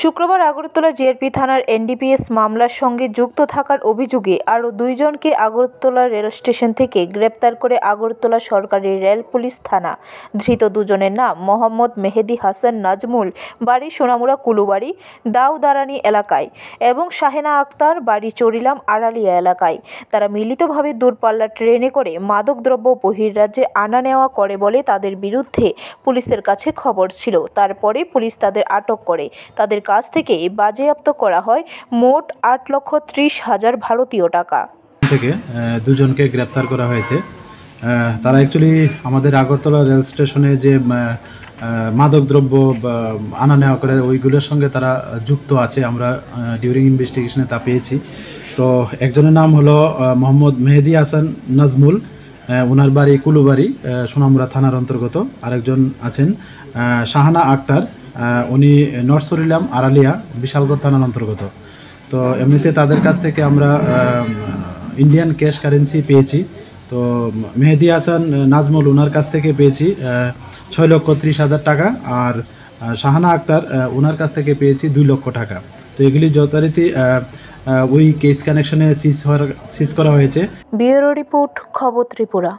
শুক্রবার আগরতলা জিআরপি থানার এনডিপিএস মামলার সঙ্গে যুক্ত থাকার অভিযোগে আরও দুইজনকে আগরতলা রেল স্টেশন থেকে গ্রেপ্তার করে আগরতলা সরকারি রেল পুলিশ থানা। ধৃত দুজনের নাম মোহাম্মদ মেহেদি হাসান নাজমুল, বাড়ি সোনামুড়া কুলুবাড়ি দাউদারানি এলাকায়, এবং শাহেনা আক্তার, বাড়ি চরিলাম আড়ালিয়া এলাকায়। তারা মিলিতভাবে দূরপাল্লার ট্রেনে করে মাদকদ্রব্য বহির্রাজ্যে আনা নেওয়া করে বলে তাদের বিরুদ্ধে পুলিশের কাছে খবর ছিল। তারপরে পুলিশ তাদের আটক করে। তাদের কাছ থেকে বাজেয়াপ্ত করা হয় মোট 8,30,000 ভারতীয় টাকা। থেকে দুজনকে গ্রেপ্তার করা হয়েছে। তারা অ্যাকচুয়ালি আমাদের আগরতলা রেল স্টেশনে যে মাদকদ্রব্য আনা নেওয়া করে ওইগুলোর সঙ্গে তারা যুক্ত আছে। আমরা ডিউরিং ইনভেস্টিগেশনে তা পেয়েছি। তো একজনের নাম হলো মোহাম্মদ মেহেদি হাসান নাজমুল, ওনার বাড়ি কুলুবাড়ি সোনামুড়া থানার অন্তর্গত। আরেকজন আছেন শাহানা আক্তার, উনি নর্থ সরিলাম আড়ালিয়া বিশালগড় থানার অন্তর্গত। তো এমনিতে তাদের কাছ থেকে আমরা ইন্ডিয়ান ক্যাশ কারেন্সি পেয়েছি। তো মেহেদি হাসান নাজমুল ওনার কাছ থেকে পেয়েছি 6,30,000 টাকা, আর শাহানা আক্তার ওনার কাছ থেকে পেয়েছি 2 লক্ষ টাকা। তো এগুলি যথারীতি ওই কেস কানেকশনে সিজ করা হয়েছে। ব্যুরো রিপোর্ট, খবর ত্রিপুরা।